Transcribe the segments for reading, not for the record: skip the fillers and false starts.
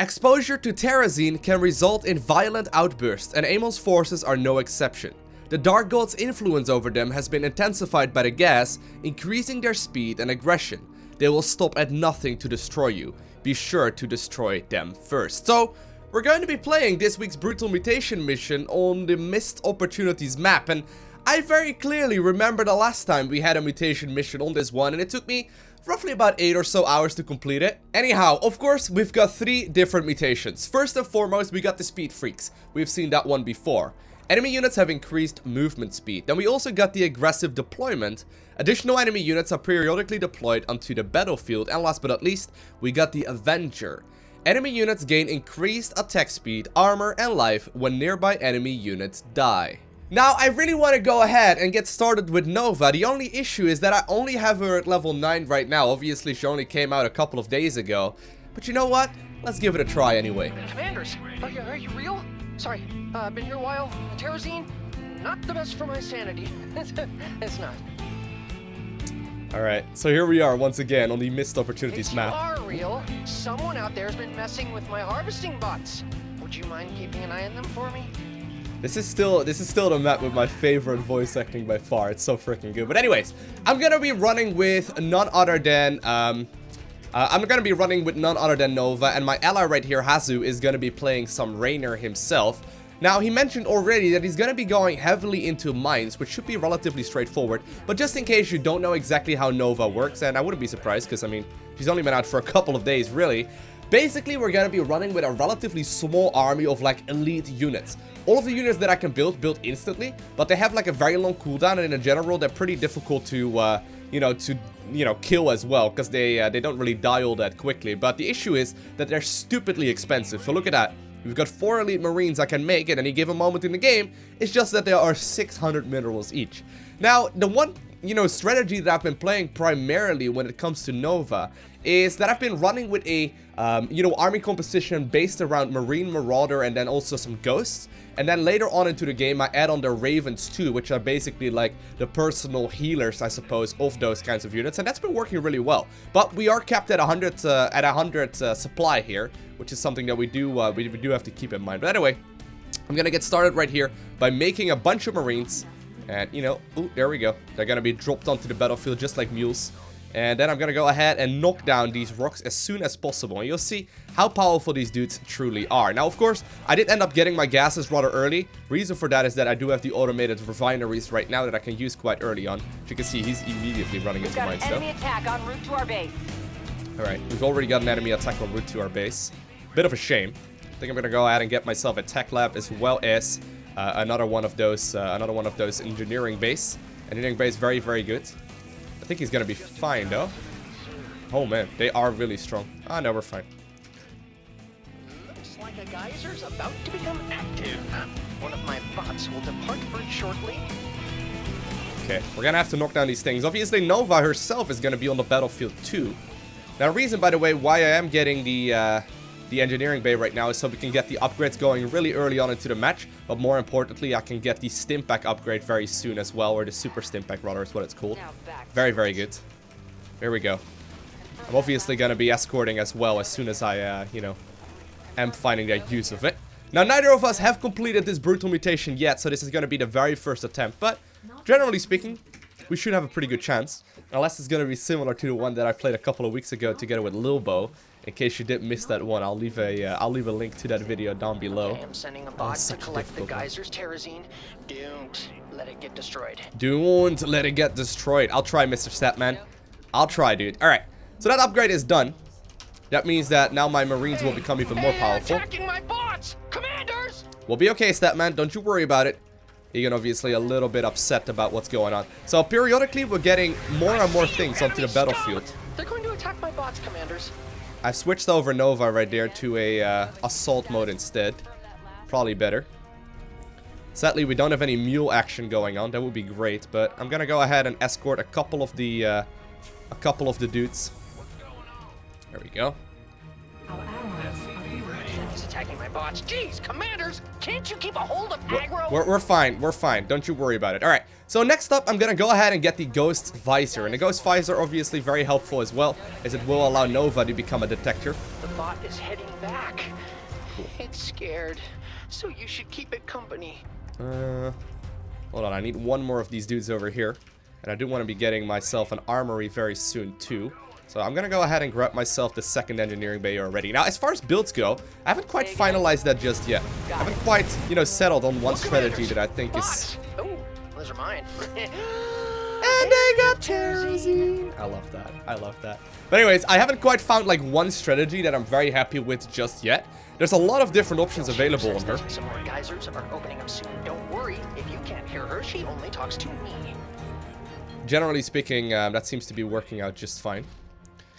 Exposure to terrazine can result in violent outbursts, and Amon's forces are no exception. The Dark God's influence over them has been intensified by the gas, increasing their speed and aggression. They will stop at nothing to destroy you. Be sure to destroy them first. So, we're going to be playing this week's Brutal Mutation mission on the Missed Opportunities map, and I very clearly remember the last time we had a mutation mission on this one, and it took me roughly about 8 or so hours to complete it. Anyhow, of course, we've got 3 different mutations. First and foremost, we got the Speed Freaks. We've seen that one before. Enemy units have increased movement speed. Then we also got the Aggressive Deployment. Additional enemy units are periodically deployed onto the battlefield. And last but not least, we got the Avenger. Enemy units gain increased attack speed, armor, and life when nearby enemy units die. Now, I really want to go ahead and get started with Nova. The only issue is that I only have her at level 9 right now. Obviously, she only came out a couple of days ago. But you know what? Let's give it a try anyway. Commanders, are you real? Sorry, been here a while. Terrazine, not the best for my sanity. It's not. Alright, so here we are once again on the Missed Opportunities If map. you are real, someone out there has been messing with my harvesting bots. Would you mind keeping an eye on them for me? This is still the map with my favorite voice acting by far. It's so freaking good. But anyways, I'm gonna be running with none other than Nova, and my ally right here, Hazu, is gonna be playing some Rainer himself. Now, he mentioned already that he's gonna be going heavily into mines, which should be relatively straightforward. But just in case you don't know exactly how Nova works, and I wouldn't be surprised, because I mean, she's only been out for a couple of days, really. Basically, we're gonna be running with a relatively small army of like elite units. All of the units that I can build instantly, but they have like a very long cooldown, and in general, they're pretty difficult to, kill as well, because they don't really die all that quickly. But the issue is that they're stupidly expensive. So look at that. We've got 4 elite marines I can make at any given moment in the game. It's just that there are 600 minerals each. Now, the one, strategy that I've been playing primarily when it comes to Nova is that I've been running with a, army composition based around Marine, Marauder, and then also some Ghosts. And then later on into the game, I add on the Ravens too, which are basically like the personal healers, I suppose, of those kinds of units. And that's been working really well. But we are capped at 100 supply here, which is something that we do have to keep in mind. But anyway, I'm gonna get started right here by making a bunch of Marines. And, ooh, there we go. They're gonna be dropped onto the battlefield just like mules. And then I'm gonna go ahead and knock down these rocks as soon as possible. And you'll see how powerful these dudes truly are. Now, of course, I did end up getting my gases rather early. Reason for that is that I do have the automated refineries right now that I can use quite early on. As you can see, he's immediately running into mine stuff. Enemy attack en route to our base. Alright, we've already got an enemy attack en route to our base. Bit of a shame. I think I'm gonna go ahead and get myself a tech lab as well as another one of those engineering base. Engineering base, very, very good. I think he's gonna be fine though. Oh man, they are really strong. Ah, no, we're fine. Looks like a geyser's about to become active. One of my bots will depart for it shortly. Okay, we're gonna have to knock down these things. Obviously, Nova herself is gonna be on the battlefield too. Now, the reason, by the way, why I am getting the engineering bay right now is so we can get the upgrades going really early on into the match. But more importantly, I can get the Stimpack upgrade very soon as well, or the Super Stimpack rather is what it's called. Very, very good. There we go. I'm obviously going to be escorting as well as soon as I, am finding the use of it. Now, neither of us have completed this Brutal Mutation yet, so this is going to be the very first attempt. But generally speaking, we should have a pretty good chance. Unless it's going to be similar to the one that I played a couple of weeks ago together with Lilbo. In case you did miss that one, I'll leave a link to that video down below. I am sending a bot to collect the geyser's terrazine. Don't let it get destroyed. Don't let it get destroyed. I'll try, Mr. Statman. I'll try, dude. Alright, so that upgrade is done. That means that now my Marines will become even more powerful. Attacking my bots! Commanders! We'll be okay, Statman. Don't you worry about it. Egan obviously a little bit upset about what's going on. So periodically, we're getting more and more things onto the battlefield. They're going to attack my bots, Commanders. I've switched over Nova right there to a assault mode instead. Probably better. Sadly, we don't have any mule action going on. That would be great, but I'm gonna go ahead and escort a couple of the dudes. There we go. He's attacking my bots. Jeez, Commanders, can't you keep a hold of aggro? We're fine. We're fine. Don't you worry about it. All right. So next up, I'm gonna go ahead and get the Ghost Visor, and the Ghost Visor obviously very helpful as well, as it will allow Nova to become a detector. The bot is heading back. It's scared, so you should keep it company. Hold on, I need one more of these dudes over here. And I do want to be getting myself an armory very soon, too. So I'm going to go ahead and grab myself the second engineering bay already. Now, as far as builds go, I haven't quite finalized that just yet. I haven't quite, you know, settled on one strategy that I think is... Oh, those are mine. And they got terrazine. I love that. I love that. But anyways, I haven't quite found, like, one strategy that I'm very happy with just yet. There's a lot of different options available on her. Some more geysers are opening up soon. Don't worry. If you can't hear her, she only talks to me. Generally speaking, that seems to be working out just fine.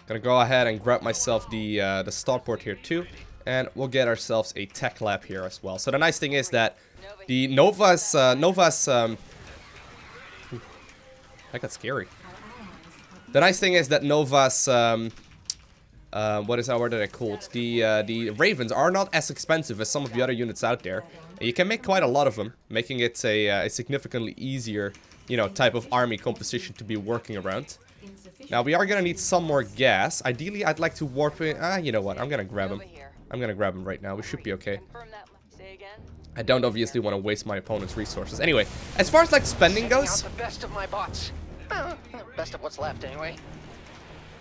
Gonna go ahead and grab myself the starport here too, and we'll get ourselves a tech lab here as well. So the nice thing is that the Nova's that got scary. The nice thing is that Nova's what are they called? The Ravens are not as expensive as some of the other units out there. And you can make quite a lot of them, making it a significantly easier, you know, type of army composition to be working around. Now, we are going to need some more gas. Ideally, I'd like to warp in. You know what? I'm going to grab him. I'm going to grab him right now. We should be okay. I don't obviously want to waste my opponent's resources. Anyway, as far as, like, spending goes... The best of my bots. Best of what's left, anyway.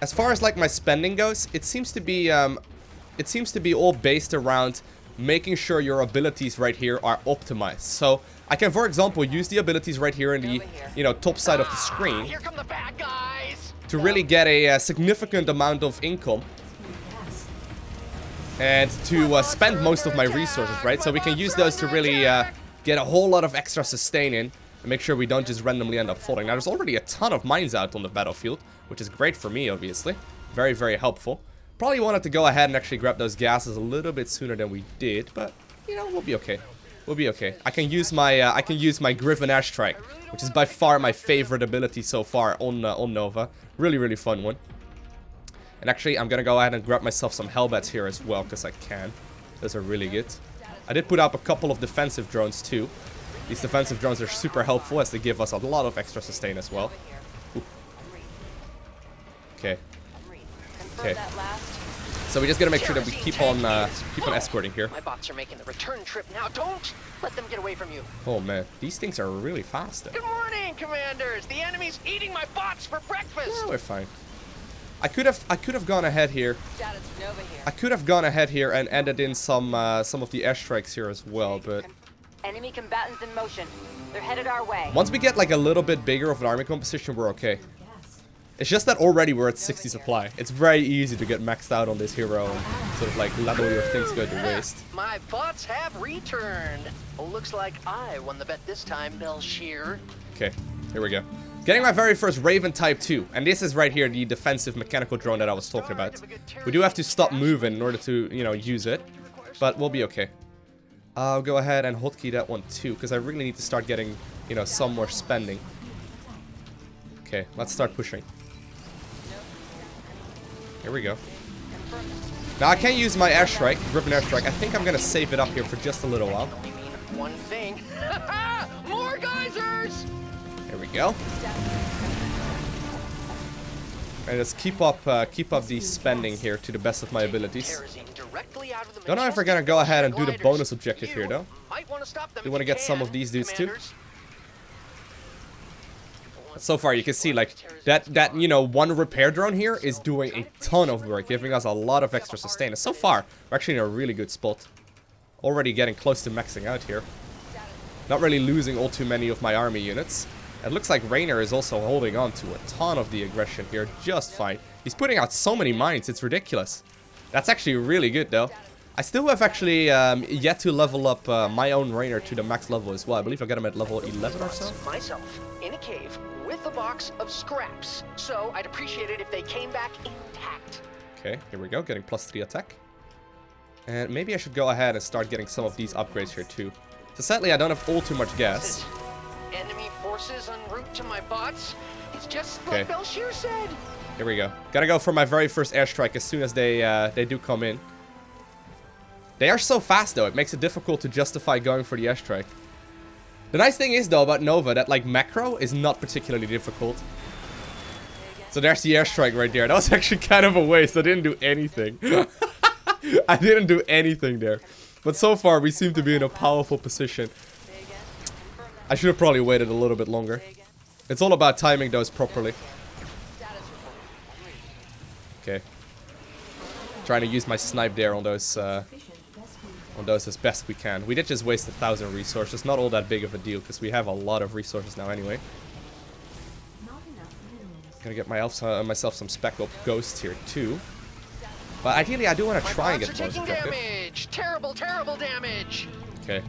As far as, like, my spending goes, it seems to be all based around making sure your abilities right here are optimized. So, I can, for example, use the abilities right here in the, you know, top side of the screen. Here come the bad guys. To really get a significant amount of income. And to spend most of my resources, right? So we can use those to really get a whole lot of extra sustain in. And make sure we don't just randomly end up falling. Now, there's already a ton of mines out on the battlefield. Which is great for me, obviously. Very, very helpful. Probably wanted to go ahead and actually grab those gases a little bit sooner than we did. But, you know, we'll be okay. We'll be okay. I can use my Griffin Airstrike, which is by far my favorite ability so far on Nova. Really, really fun one. And actually, I'm gonna go ahead and grab myself some Hellbats here as well, because I can. Those are really good. I did put up a couple of defensive drones too. These defensive drones are super helpful as they give us a lot of extra sustain as well. Ooh. Okay. Okay. So we just gotta make sure that we keep on escorting here. My bots are making the return trip now. Don't let them get away from you. Oh man, these things are really fast. Good morning, commanders. The enemy's eating my bots for breakfast. Yeah, we're fine. I could have gone ahead here. I could have gone ahead here and added in some of the airstrikes here as well, but enemy combatants in motion. They're headed our way. Once we get like a little bit bigger of an army composition, we're okay. It's just that already we're at 60 supply. It's very easy to get maxed out on this hero and sort of like let all your things go to waste. My bots have returned. Looks like I won the bet this time, Belshear. Okay, here we go. Getting my very first Raven Type 2. And this is right here, the defensive mechanical drone that I was talking about. We do have to stop moving in order to, you know, use it. But we'll be okay. I'll go ahead and hotkey that one too, because I really need to start getting, you know, some more spending. Okay, let's start pushing. Here we go. Now I can't use my airstrike, Griffin Airstrike. I think I'm gonna save it up here for just a little while. One thing. More geysers! There we go. And let's keep up the spending here to the best of my abilities. Don't know if we're gonna go ahead and do the bonus objective here though. We want to get some of these dudes too. So far you can see like that you know, one repair drone here is doing a ton of work, giving us a lot of extra sustain. And so far we're actually in a really good spot. Already getting close to maxing out here. Not really losing all too many of my army units. It looks like Rainer is also holding on to a ton of the aggression here just fine. He's putting out so many mines, it's ridiculous. That's actually really good though. I still have actually yet to level up my own Rainer to the max level as well. I believe I got him at level 11 or so. Myself in a cave with a box of scraps. So I'd appreciate it if they came back intact. Okay, here we go, getting +3 attack. And maybe I should go ahead and start getting some of these upgrades here too. So sadly I don't have all too much gas. Enemy forces en route to my bots. It's just like Belshear said. Here we go. Gotta go for my very first airstrike as soon as they do come in. They are so fast though, it makes it difficult to justify going for the airstrike. The nice thing is though about Nova that like macro is not particularly difficult. So there's the airstrike right there. That was actually kind of a waste. I didn't do anything. I didn't do anything there. But so far, we seem to be in a powerful position. I should have probably waited a little bit longer. It's all about timing those properly. Okay. Trying to use my snipe there on those as best we can. We did just waste 1,000 resources. Not all that big of a deal, because we have a lot of resources now anyway. Gonna get myself some Spec Up Ghosts here too. But ideally, I do want to try and get the bonus objective. Damage. Terrible, terrible damage. Okay.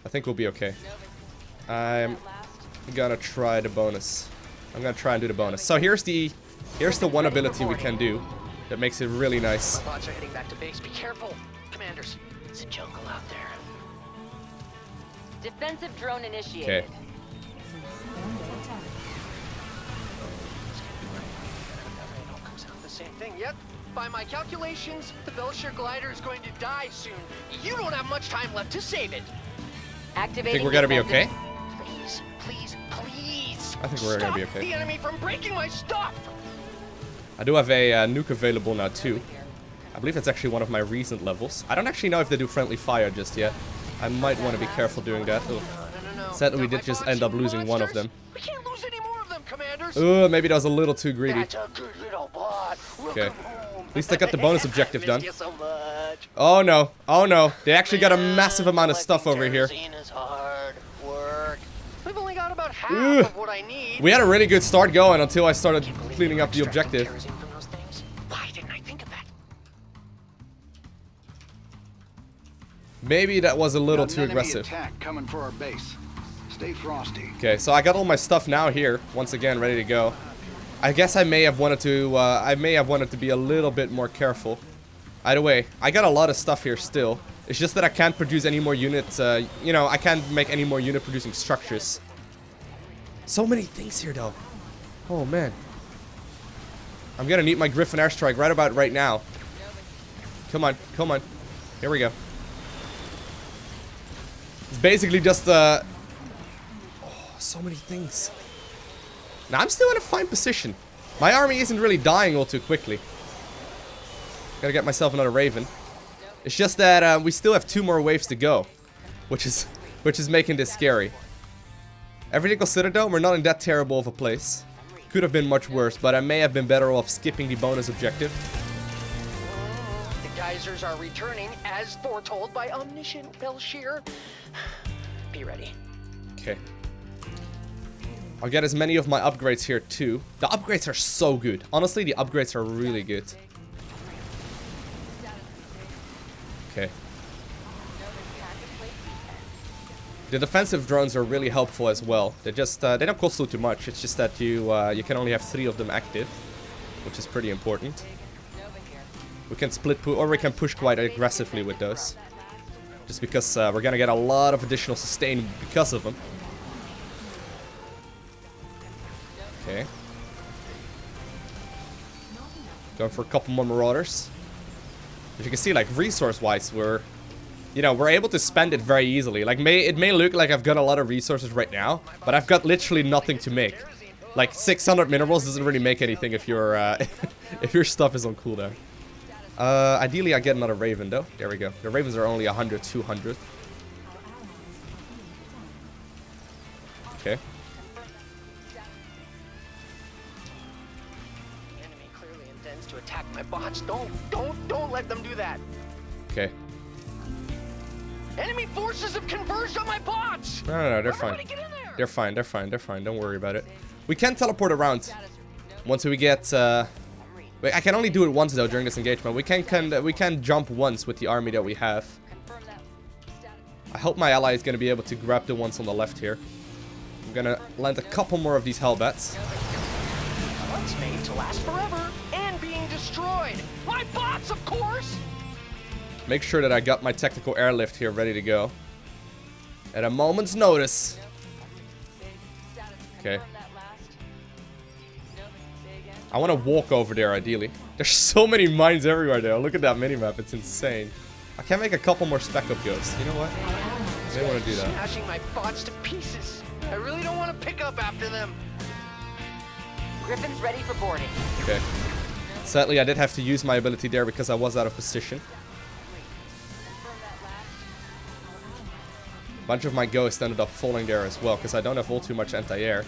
I think we'll be okay. I'm gonna try the bonus. I'm gonna try and do the bonus. So here's the one ability we can do that makes it really nice. My bots are heading back to base. Be careful, commanders. It's a jungle out there. Defensive drone initiated. Okay. Comes out the same thing. Yep. By my calculations, the Belshire glider is going to die soon. You don't have much time left to save it. Activating. Think we're gonna be okay? Please, please, please. I think we're gonna be Stop okay. the enemy from breaking my stuff. I do have a nuke available now too. I believe it's actually one of my recent levels. I don't actually know if they do friendly fire just yet. I might want to be careful doing that. No. Sadly, we did just end up losing one of them. We can't lose any more of them, commanders. Maybe that was a little too greedy. That's a good little bot. Okay. At least I got the bonus objective done. Missed you so much. Oh no. Oh no. They actually got a massive amount of stuff over here. Is hard work. We've only got about half Ugh. of what I need. We had a really good start going until I started cleaning up the objective. Why didn't I think of that? Maybe that was a little too Got an enemy aggressive. attack coming for our base. Stay frosty. Okay, so I got all my stuff now here, once again, ready to go. I guess I may have wanted to be a little bit more careful. Either way, I got a lot of stuff here still. It's just that I can't produce any more units, you know, I can't make any more unit producing structures. So many things here though. Oh man. I'm gonna need my Griffin airstrike right about right now. Come on, come on. Here we go. It's basically just, oh, so many things. Now I'm still in a fine position. My army isn't really dying all too quickly. Gotta get myself another Raven. It's just that we still have 2 more waves to go, which is making this scary. Everything considered though, we're not in that terrible of a place. Could have been much worse, but I may have been better off skipping the bonus objective. The geysers are returning as foretold by omniscient Belshire. Be ready. Okay. I'll get as many of my upgrades here too. The upgrades are so good. Honestly, the upgrades are really good. Okay. The defensive drones are really helpful as well. They just they don't cost too much. It's just that you can only have 3 of them active, which is pretty important. We can or we can push quite aggressively with those. Just because we're gonna get a lot of additional sustain because of them. Okay. Going for a couple more Marauders. As you can see, like, resource-wise, we're able to spend it very easily. Like, it may look like I've got a lot of resources right now, but I've got literally nothing to make. Like, 600 minerals doesn't really make anything if your if your stuff is on cooldown. Ideally, I get another Raven, though. There we go. The Ravens are only 100, 200. Okay. To attack my bots. Don't let them do that. Okay. Enemy forces have converged on my bots. No, they're fine. They're fine. They're fine. They're fine. Don't worry about it. We can teleport around once we get. Wait, I can only do it once though during this engagement. We can jump once with the army that we have. I hope my ally is gonna be able to grab the ones on the left here. I'm gonna land a couple more of these Hellbats. Bots made to last forever and being destroyed. My bots, of course. Make sure that I got my tactical airlift here ready to go. At a moment's notice. Okay. I want to walk over there ideally. There's so many mines everywhere there. Look at that minimap. It's insane. I can make a couple more Spec Up Ghosts. You know what? I may want to do that. Smashing my bots to pieces. I really don't want to pick up after them. Griffin's ready for boarding. Okay. Sadly, I did have to use my ability there because I was out of position. Bunch of my ghosts ended up falling there as well, because I don't have all too much anti-air.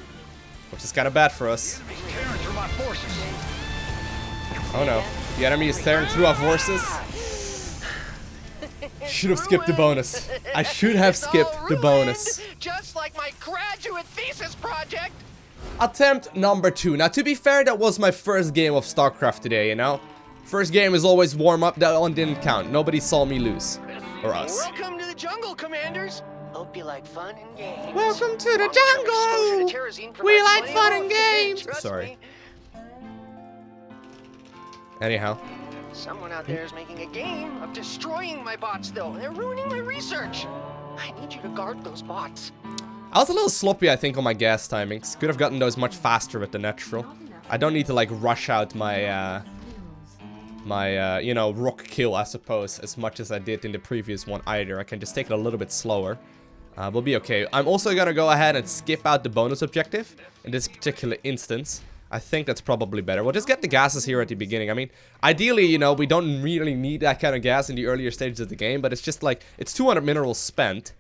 Which is kind of bad for us. Tearing through my forces. Oh no. The enemy is tearing through our forces. Should have skipped the bonus. I should have skipped the bonus. Just like my graduate thesis project. Attempt number 2. Now, to be fair, that was my first game of StarCraft today, you know? First game is always warm-up. That one didn't count. Nobody saw me lose. Or us. Welcome to the jungle, Commanders. Hope you like fun and games. Welcome to the jungle. We like fun and games. Sorry. Anyhow. Someone out there is making a game of destroying my bots, though. They're ruining my research. I need you to guard those bots. I was a little sloppy, I think, on my gas timings. Could have gotten those much faster with the natural. I don't need to, like, rush out my, you know, rock kill, I suppose, as much as I did in the previous one either. I can just take it a little bit slower. We'll be okay. I'm also gonna go ahead and skip out the bonus objective in this particular instance. I think that's probably better. We'll just get the gases here at the beginning. I mean, ideally, you know, we don't really need that kind of gas in the earlier stages of the game, but it's just like, it's 200 minerals spent,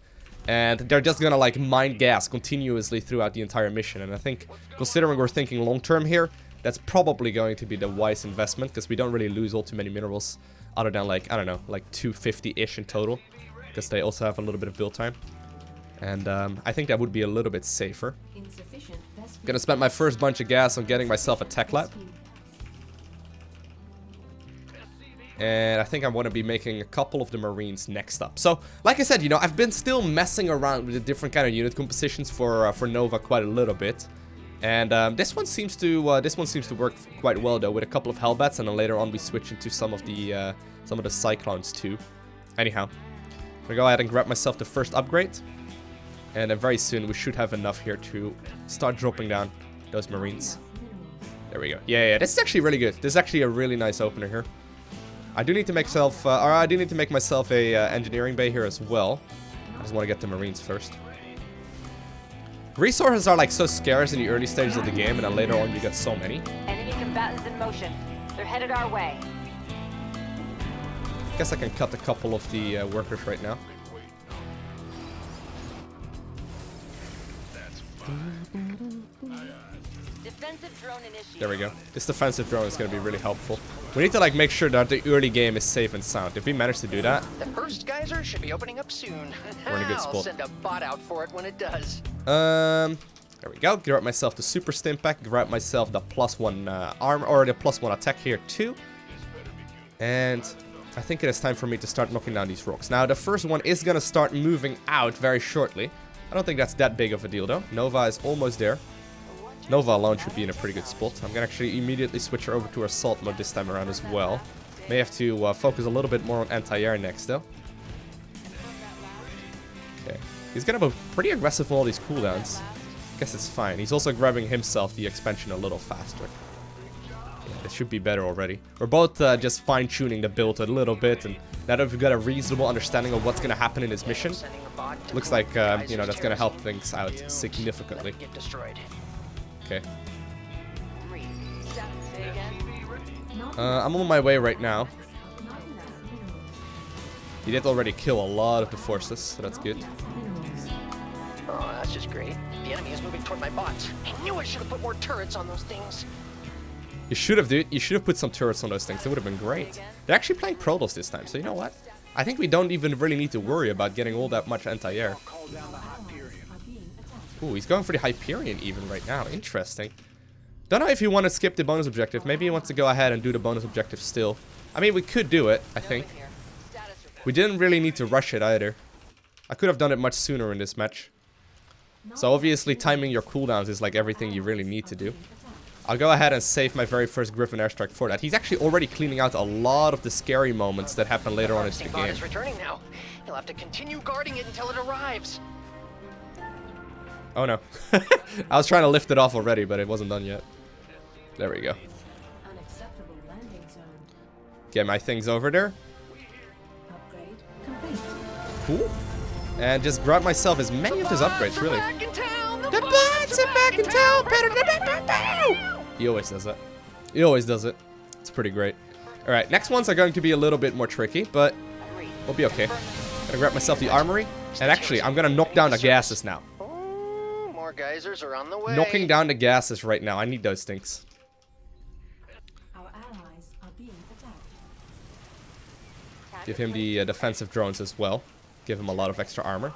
and they're just gonna, like, mine gas continuously throughout the entire mission. And I think, considering we're thinking long-term here, that's probably going to be the wise investment, because we don't really lose all too many minerals, other than, like, I don't know, like 250-ish in total, because they also have a little bit of build time. And I think that would be a little bit safer. Gonna spend my first bunch of gas on getting myself a tech lab. And I think I want to be making a couple of the Marines next up. So, like I said, you know, I've been still messing around with the different kind of unit compositions for Nova quite a little bit. And this one seems to work quite well though, with a couple of Hellbats, and then later on we switch into some of the Cyclones too. Anyhow, I'm gonna go ahead and grab myself the first upgrade. And then very soon we should have enough here to start dropping down those Marines. There we go. Yeah, this is actually really good. This is actually a really nice opener here. I do need to make myself a engineering bay here as well. I just want to get the Marines first. Resources are like so scarce in the early stages of the game, and then later on you get so many. Enemy combatants in motion. They're headed our way. Guess I can cut a couple of the workers right now. Defensive drone initiated. There we go. This defensive drone is going to be really helpful. We need to, like, make sure that the early game is safe and sound. If we manage to do that, The first geyser should be opening up soon. we're in a good I'll spot. send a bot out for it when it does. There we go. Grab myself the super stim pack. Grab myself the +1 armor, or the +1 attack here too. And I think it is time for me to start knocking down these rocks. Now, the first one is going to start moving out very shortly. I don't think that's that big of a deal though. Nova is almost there. Nova alone should be in a pretty good spot. I'm gonna actually immediately switch her over to assault mode this time around as well. May have to focus a little bit more on anti-air next though. Okay. He's gonna be pretty aggressive on all these cooldowns. Guess it's fine. He's also grabbing himself the expansion a little faster. Yeah, this should be better already. We're both just fine-tuning the build a little bit, and now that we've got a reasonable understanding of what's gonna happen in this mission, looks like you know, that's gonna help things out significantly. Get destroyed. Okay. Say again. I'm on my way right now. He did already kill a lot of the forces, so that's good. Oh, that's just great. The enemy is moving toward my bots. I knew I should have put more turrets on those things. You should have, dude. You should have put some turrets on those things. It would have been great. They're actually playing Protoss this time, so you know what? I think we don't even really need to worry about getting all that much anti-air. Call down the Hyperion. Ooh, he's going for the Hyperion even right now. Interesting. Don't know if he wants to skip the bonus objective. Maybe he wants to go ahead and do the bonus objective still. I mean, we could do it, I think. We didn't really need to rush it either. I could have done it much sooner in this match. So obviously timing your cooldowns is like everything you really need to do. I'll go ahead and save my very first Griffin airstrike for that. He's actually already cleaning out a lot of the scary moments that happen later on in the Bot game. is returning now. He'll have to continue guarding it until it arrives. Oh no. I was trying to lift it off already, but it wasn't done yet. There we go. Unacceptable landing zone. Get my things over there. Upgrade complete. Cool. And just grab myself as many of his upgrades, really. Back in town. The bots are back in town. He always does it. He always does it. It's pretty great. Alright, next ones are going to be a little bit more tricky, but we'll be okay. Gonna grab myself the armory. And actually, I'm gonna knock down the gases now. Oh, more geysers are on the way. Knocking down the gases right now. I need those things. Our allies are being attacked. Give him the defensive drones as well. Give him a lot of extra armor.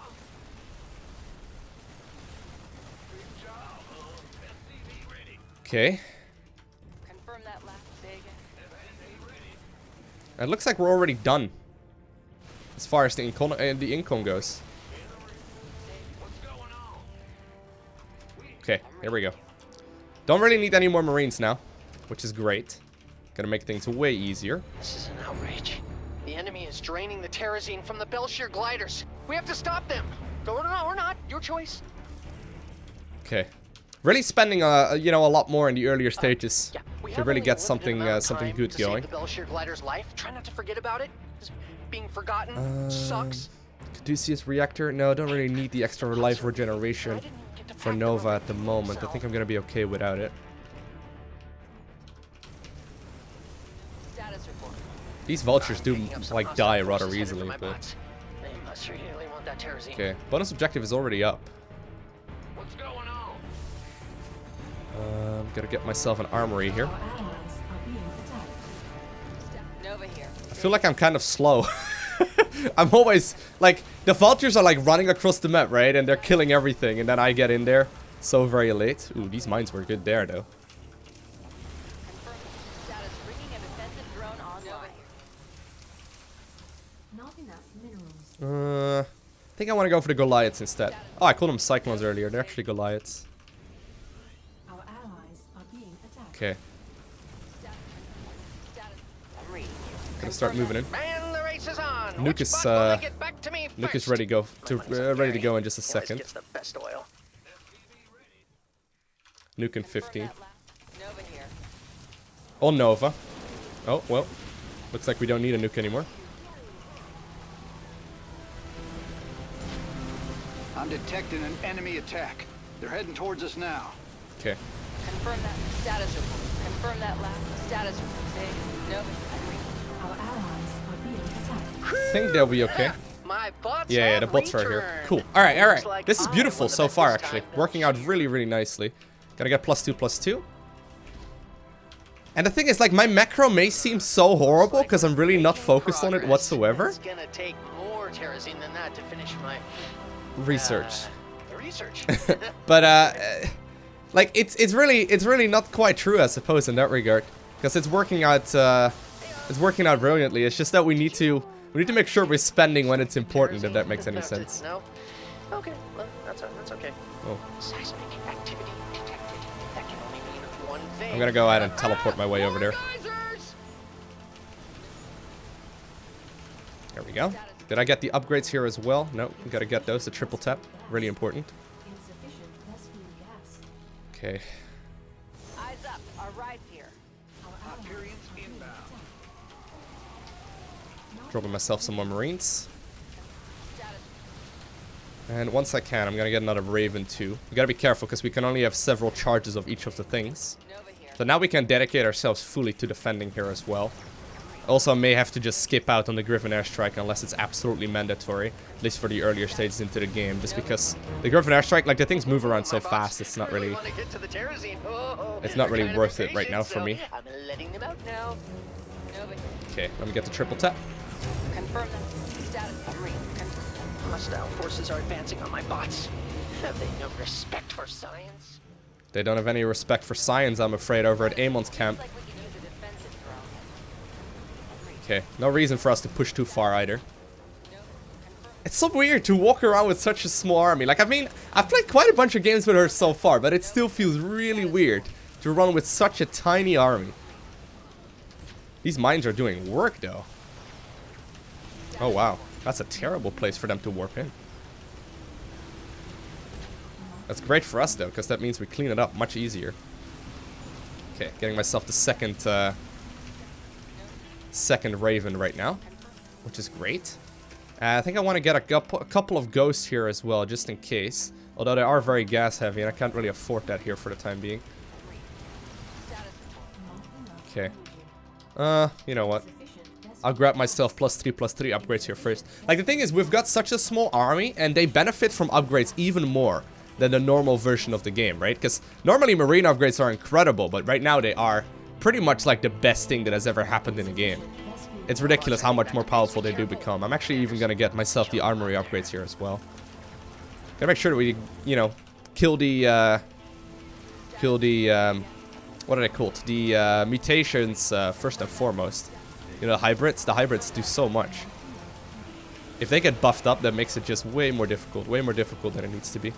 Okay. Confirm that last dig. It looks like we're already done. As far as the income goes. Okay, here we go. Don't really need any more Marines now, which is great. Gonna make things way easier. This is an outrage. The enemy is draining the terrazine from the Belshire gliders. We have to stop them. Or not. Your choice. Okay. Really spending you know, a lot more in the earlier stages We to have really only get a limited something amount of something time good to going. Save the Belshire glider's life. Try not to forget about it. 'Cause being forgotten sucks. Caduceus reactor? No, don't really need the extra life regeneration for Nova at the moment. I think I'm gonna be okay without it. Status report. These vultures do Picking up some like hostile die rather forces headed for easily, my but bots. They must really want that terrazine. okay. Bonus objective is already up. What's going on? Gotta get myself an armory here. Our allies are being attacked. Nova here. I feel like I'm kind of slow. I'm always like, the vultures are like running across the map, right? And they're killing everything, and then I get in there so very late. Ooh, these mines were good there though. Confirm status. Bringing a defensive drone online. Not enough minerals. I think I want to go for the Goliaths instead. Oh, I called them Cyclones earlier. They're actually Goliaths. Our allies are being attacked. Okay, Status. I'm reading you. gonna start moving in. And the race is on. Nuke Which is, bot will they get back to me Nuke is first? ready to My go money's on in just a Gary. Always second. gets the best oil. Nuke in Confirm 15. that last. Nova here. Oh, Nova. Oh, well. Looks like we don't need a nuke anymore. I'm detecting an enemy attack. They're heading towards us now. Okay. Confirm that status report. Confirm that last status report. Say Nova. I'm reading. Our allies are being attacked. I think they'll be okay. My bots Yeah, the have bots are here. returned. Cool. Alright, Looks alright. like This is I beautiful won the so bet far, this actually. time, Working out really, really nicely. Gotta get +2/+2. And the thing is, like, my macro may seem so horrible because I'm really not focused on it whatsoever. It's gonna take more terrazine than that to finish my Research. research. But, like, it's really not quite true, I suppose, in that regard. Because it's working out brilliantly. It's just that we need to make sure we're spending when it's important, if that makes any sense. No. Okay. Well, that's okay. Oh. Seismic activity detected. That can only mean one thing. I'm gonna go ahead and teleport my way over there. Geysers! There we go. Did I get the upgrades here as well? No, we gotta get those. The triple tap. Really important. Insufficient rescue gas. Okay. Eyes up. Our ride's here. Our allies Hyperions are being inbound. attacked. Dropping myself some more Marines. Status. And once I can, I'm gonna get another Raven too. We gotta be careful because we can only have several charges of each of the things. Nova here. So now we can dedicate ourselves fully to defending here as well. Also, may have to just skip out on the Griffin airstrike unless it's absolutely mandatory, at least for the earlier stages into the game, just because the Griffin airstrike, like, the things move around so fast, it's not really... wanna get to the terrazine. Oh, It's not really they're worth kind of it right now for me. impatient, so I'm letting them out now. Nova here. Okay, let me get the triple tap. Confirm that status. I'm reading. Hostile forces are advancing on my bots. Have they no respect for science? They don't have any respect for science, I'm afraid, over at Amon's camp. Looks like we can use a defensive drone. Okay, no reason for us to push too far either. It's so weird to walk around with such a small army. Like, I mean, I've played quite a bunch of games with her so far, but it still feels really weird to run with such a tiny army. These mines are doing work, though. Oh, wow. That's a terrible place for them to warp in. That's great for us, though, because that means we clean it up much easier. Okay, getting myself the second Raven right now, which is great. I think I want to get a couple of ghosts here as well, just in case. Although they are very gas heavy, and I can't really afford that here for the time being. Okay. You know what? Insufficient rescue I'll grab myself +3/+3 upgrades here first. Like, the thing is, we've got such a small army, and they benefit from upgrades even more than the normal version of the game, right? Because normally marine upgrades are incredible, but right now they are pretty much like the best thing that has ever happened in a game. It's ridiculous how much more powerful they do become. I'm actually even gonna get myself the armory upgrades here as well. Gotta make sure that we, you know, kill the, what are they called? The, mutations, first and foremost. You know, the hybrids do so much. If they get buffed up, that makes it just way more difficult than it needs to be.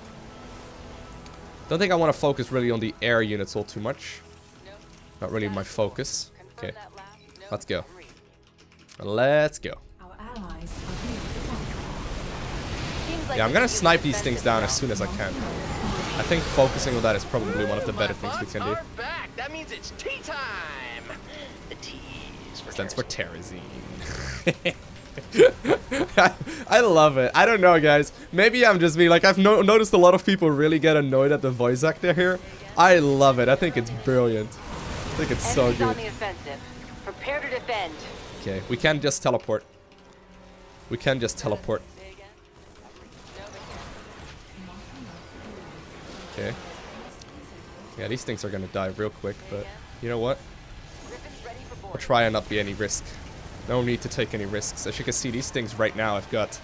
Don't think I want to focus really on the air units all too much. Not really my focus. Okay, let's go. Let's go. Our allies are being attacked. Yeah, I'm gonna snipe these things down as soon as I can. I think focusing on that is probably one of the better things we can do. Back. That means it's tea time. The tea Stands for Terrazine. I love it. I don't know, guys. Maybe I'm just me. Like, I've noticed a lot of people really get annoyed at the voice actor here. I love it. I think it's brilliant. I think it's so good. On the offensive. Prepare to defend. Okay, we can just teleport. We can just teleport. Okay. Yeah, these things are gonna die real quick, but you know what? We'll try and not be any risk. No need to take any risks. As you can see, these things right now have got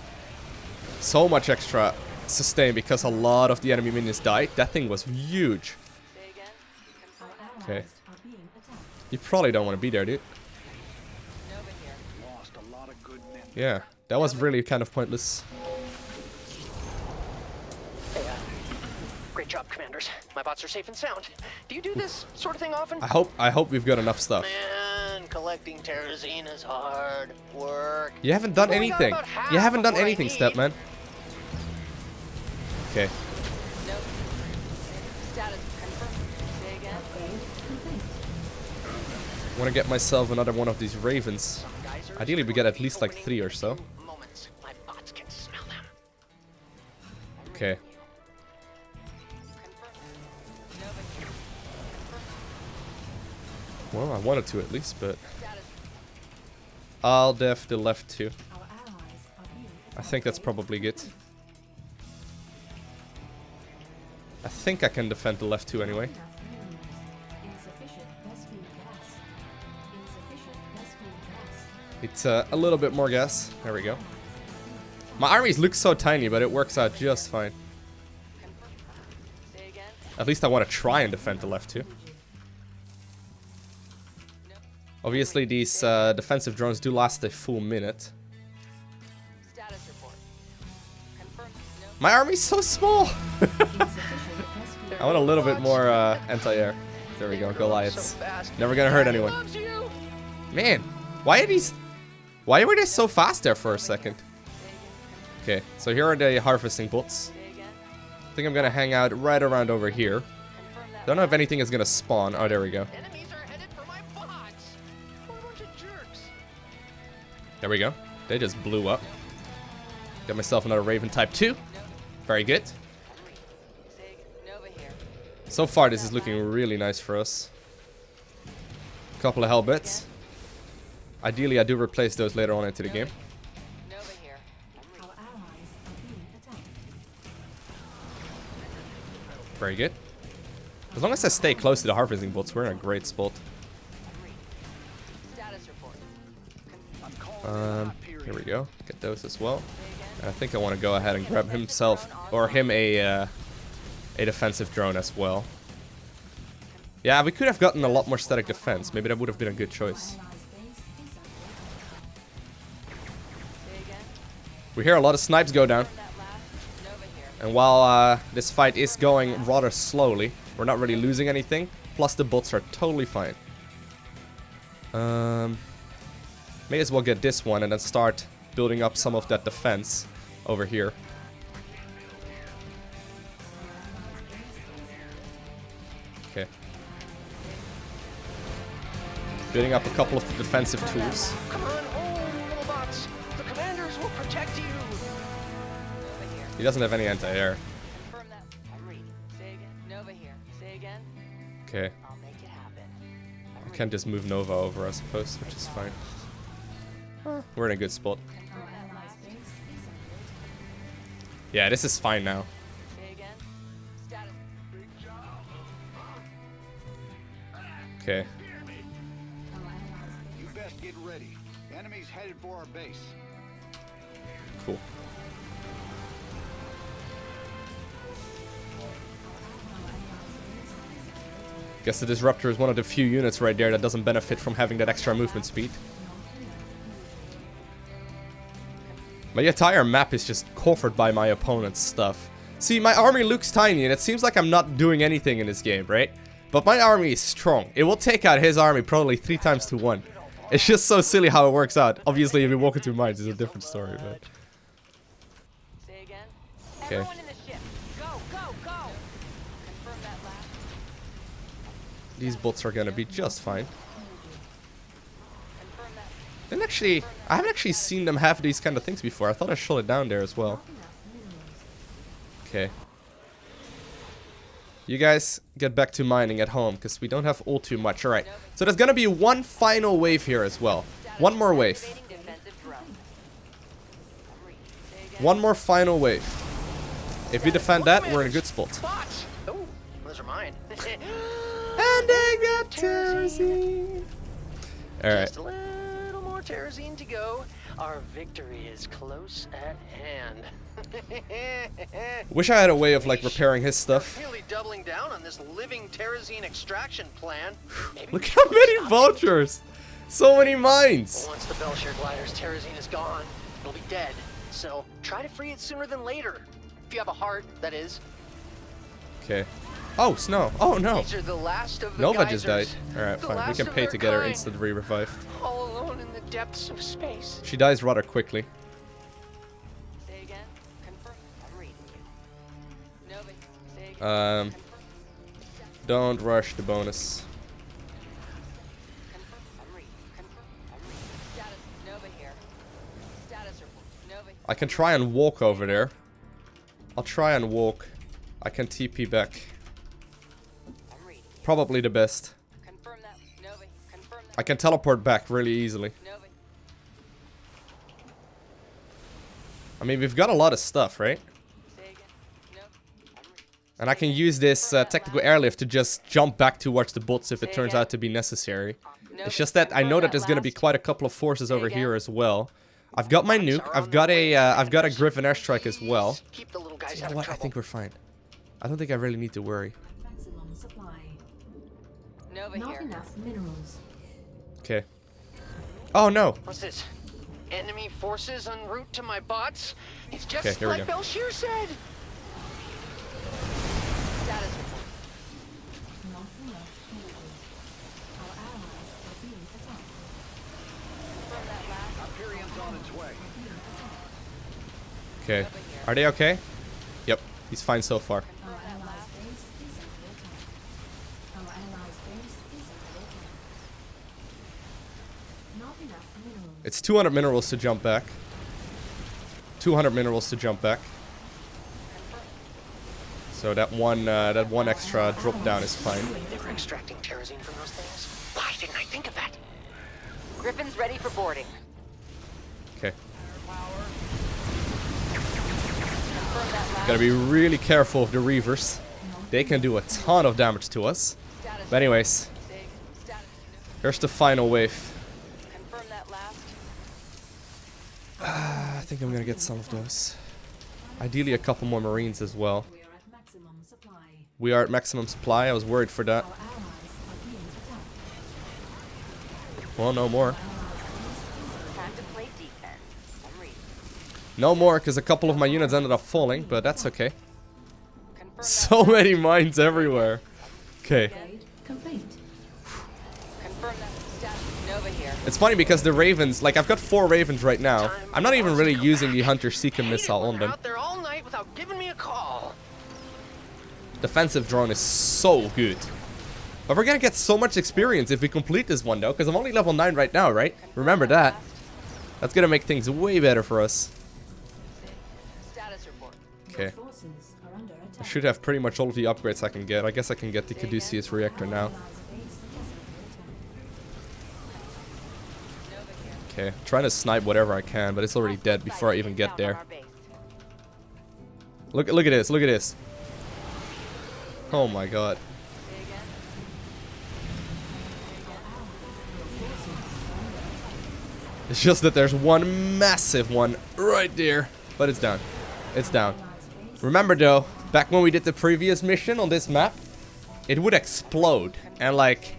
so much extra sustain because a lot of the enemy minions died. That thing was huge. Okay. You probably don't want to be there, dude. Lost a lot of good men. Yeah, that was really kind of pointless. Hey, great job, commanders. My bots are safe and sound. Do you do this sort of thing often? I hope we've got enough stuff. Man, collecting Terrazine is hard work. You haven't done You've only got anything. about half You haven't of done what I anything, need. Stepman. Okay. Status confirmed. Say again. I want to get myself another one of these ravens. Geysers Ideally, we get at least like 3 or so. moments. My bots can smell them. Okay. Well, I wanted to at least, but I'll def the left 2. Our allies are being I think that's probably good. I think I can defend the left 2 anyway. insufficient rescue gas. Insufficient rescue gas. It's a little bit more gas. There we go. My armies look so tiny, but it works out just fine. Say again. At least I want to try and defend the left 2. Obviously, these defensive drones do last a full minute. Status report. Confirmed. No. My army's so small! I want a little bit more anti-air. There we go, Goliaths. Never gonna hurt anyone. Loves you. Man, why were they so fast there for a second? Okay, so here are the harvesting bots. Say again. I think I'm gonna hang out right around over here. Confirm that. Don't know if anything is gonna spawn. Oh, there we go. Enemies are headed for my bots. What a bunch of jerks. There we go. They just blew up. Got myself another Raven type 2. Very good. Say again. Nova here. So far, this is looking really nice for us. Couple of Hellbits. Ideally, I do replace those later on into the game. Nova here. Our allies are being attacked. Very good. As long as I stay close to the harvesting bots, we're in a great spot. Status report. I'm calling Here we go. Get those as well. And I think I want to go ahead and grab himself or him a defensive drone as well. Yeah, we could have gotten a lot more static defense. Maybe that would have been a good choice. Allies base is Say again. We hear a lot of snipes go down. That last. Nova here. And while this fight is going rather slowly, we're not really losing anything. Plus the bots are totally fine. May as well get this one and then start building up some of that defense over here. Okay. Building up a couple of the defensive tools. Come on home, little bots. The commanders will protect you. Nova here. He doesn't have any anti-air. Confirm that. I'm reading. Say again. Nova here. Say again. Okay. I'll make it happen. I can just move Nova over, I suppose, which is fine. We're in a good spot. Our allies' base is under attack. Yeah, this is fine now. Say again. Status. Okay. Our allies' You base. best get ready. Enemies headed for our base. Cool. Guess the Disruptor is one of the few units right there that doesn't benefit from having that extra movement speed. My entire map is just covered by my opponent's stuff. See, my army looks tiny and it seems like I'm not doing anything in this game, right? But my army is strong. It will take out his army probably 3 times to 1. It's just so silly how it works out. Obviously, if you walk into mines, it's a different story, but... Say again. Okay. Everyone in the ship. Go, go, go. Confirm that last. These bots are gonna be just fine. Confirm that. And actually, I haven't actually seen them have these kind of things before. I thought I shut it down there as well. Okay. You guys get back to mining at home, because we don't have all too much. Alright, so there's gonna be one final wave here as well. One more wave. Activating defensive drone. Say again. One more final wave. If we defend that, we're in a good spot. Bots! Oh, those are mine. And I got terrazine. Alright. Just a little more terrazine to go. Our victory is close at hand. Wish I had a way of like repairing his stuff. Really doubling down on this living terrazine extraction plan. Maybe Look we how should many stop. vultures! So many mines! Once the Belshire glider's terrazine is gone, it'll be dead. So try to free it sooner than later. If you have a heart, that is. Okay. Oh, snow. Oh no. These are the last of the Nova just geysers. died. Alright, The fine. We last can of pay their to get her kind. instant re-revive. All alone in the depths of space. She dies rather quickly. Say again. Confirm. I'm reading you. Nova. Say again. Confirm. Don't rush the bonus. Confirm. I'm reading. Confirm. I'm reading. Status. Nova here. Status report. Nova. I can try and walk over there. I'll try and walk. I can TP back. I'm reading. Probably the best. Confirm that. Nova. Confirm that. I can teleport back really easily. Nova. I mean, we've got a lot of stuff, right? Say again. Nova. I'm reading. And I can use this tactical airlift to just jump back towards the bots if it turns out to be necessary. Nova. It's just that I know that there's gonna be quite a couple of forces over here as well. I've got my nuke. I've got a Griffin airstrike as well. Keep the little guys You out know of what? I trouble. think we're fine. I don't think I really need to worry. Maximum supply. Nova Not here. enough minerals. Okay. Oh no. What's this? Enemy forces en route to my bots? It's just Okay, here we like go. Belshire said. Status report. Not enough minerals. Our allies are being attacked. Confirm that last. Hyperion's on its way. Okay. Are they okay? Yep. He's fine so far. Our allies' base is under attack. Our allies' base is under attack. Not enough minerals. It's 200 minerals to jump back. 200 minerals to jump back. So that one extra drop down is fine. They were extracting terrazine from those things. Why didn't I think of that? Griffin's ready for boarding. Okay. Confirm that last. Gotta be really careful of the Reavers. They can do a ton of damage to us. Status. But anyways, Say status. here's the final wave. Confirm that last. I think I'm gonna get some of those. Ideally a couple more Marines as well. We are at maximum supply. We are at maximum supply. I was worried for that. Our allies are being attacked. Well, no more. Time to play defense. I'm reading. No more, because a couple of my units ended up falling, but that's okay. Confirm So many mines everywhere. Okay. Upgrade complete. Confirm that status. Nova here. It's funny because the Ravens, like I've got 4 Ravens right now. I'm not even really using the Hunter Seeker missile on them. Out there all night without giving me a call. Defensive drone is so good. But we're gonna get so much experience if we complete this one though, because I'm only level 9 right now, right? Remember that. That's gonna make things way better for us. Status report. Okay. Your forces are under I attack. should have pretty much all of the upgrades I can get. I guess I can get the Caduceus reactor now. Allies' base is under attack. Nova here. Okay, trying to snipe whatever I can, but it's already dead before I even get there. Look at this, look at this. Oh my god. It's just that there's one massive one right there. But it's down. It's down. Remember though, back when we did the previous mission on this map, it would explode. And like,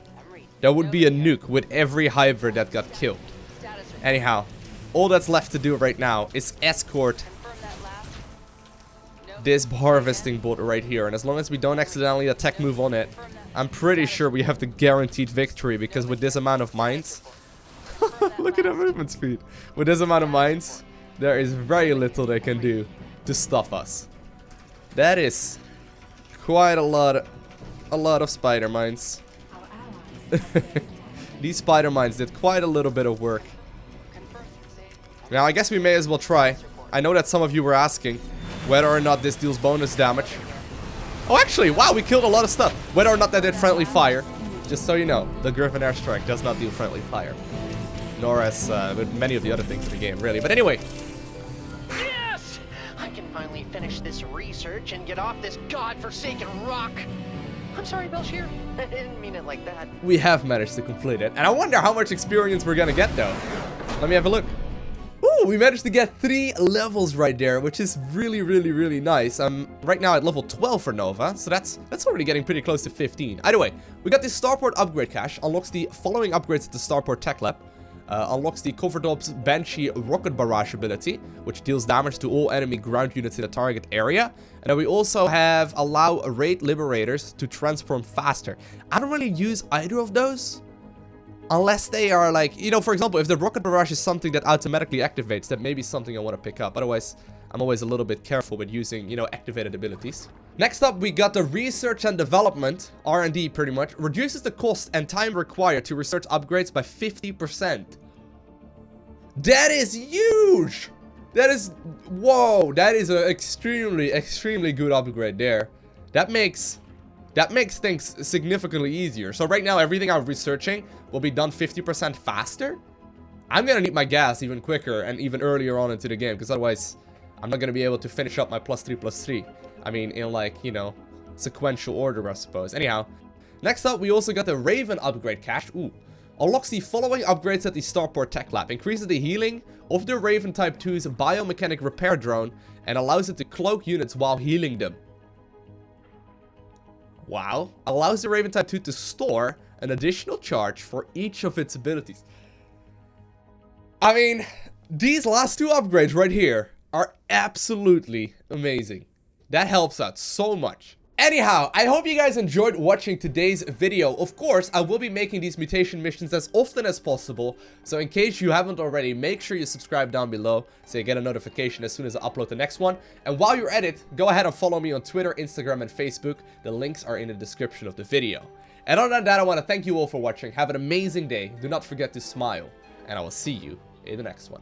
there would be a nuke with every hybrid that got killed. Anyhow, all that's left to do right now is escort this harvesting boat right here. And as long as we don't accidentally attack move on it, I'm pretty sure we have the guaranteed victory. Because with this amount of mines... Look at the movement speed. With this amount of mines, there is very little they can do to stop us. That is quite a lot of spider mines. These spider mines did quite a little bit of work. Now I guess we may as well try. I know that some of you were asking whether or not this deals bonus damage. Oh, actually, wow, we killed a lot of stuff. Whether or not that did friendly fire. Just so you know, the Griffin airstrike does not deal friendly fire. Nor as with many of the other things in the game, really. But anyway. Yes! I can finally finish this research and get off this godforsaken rock. I'm sorry, Belshir. I didn't mean it like that. We have managed to complete it. And I wonder how much experience we're gonna get, though. Let me have a look. Ooh, we managed to get 3 levels right there, which is really, really, really nice. I'm right now at level 12 for Nova, so that's already getting pretty close to 15. Either way, we got this starport upgrade cache. Unlocks the following upgrades at the starport tech lab. Unlocks the Coverdop's Banshee rocket barrage ability, which deals damage to all enemy ground units in the target area. And then we also have allow raid liberators to transform faster. I don't really use either of those. Unless they are like, you know, for example, if the rocket barrage is something that automatically activates, that may be something I want to pick up. Otherwise, I'm always a little bit careful with using, you know, activated abilities. Next up, we got the research and development, R&D pretty much, reduces the cost and time required to research upgrades by 50%. That is huge! That is, whoa, that is an extremely, extremely good upgrade there. That makes things significantly easier. So right now, everything I'm researching will be done 50% faster. I'm gonna need my gas even quicker and even earlier on into the game, because otherwise, I'm not gonna be able to finish up my +3/+3. I mean, in like, you know, sequential order, I suppose. Anyhow, next up, we also got the Raven upgrade cache. Ooh. Unlocks the following upgrades at the Starport Tech Lab. Increases the healing of the Raven Type 2's biomechanic repair drone and allows it to cloak units while healing them. Wow. Allows the Raven Type 2 to store an additional charge for each of its abilities. I mean, these last 2 upgrades right here are absolutely amazing. That helps out so much. Anyhow, I hope you guys enjoyed watching today's video. Of course, I will be making these mutation missions as often as possible. So in case you haven't already, make sure you subscribe down below so you get a notification as soon as I upload the next one. And while you're at it, go ahead and follow me on Twitter, Instagram, and Facebook. The links are in the description of the video. And other than that, I want to thank you all for watching. Have an amazing day. Do not forget to smile. And I will see you in the next one.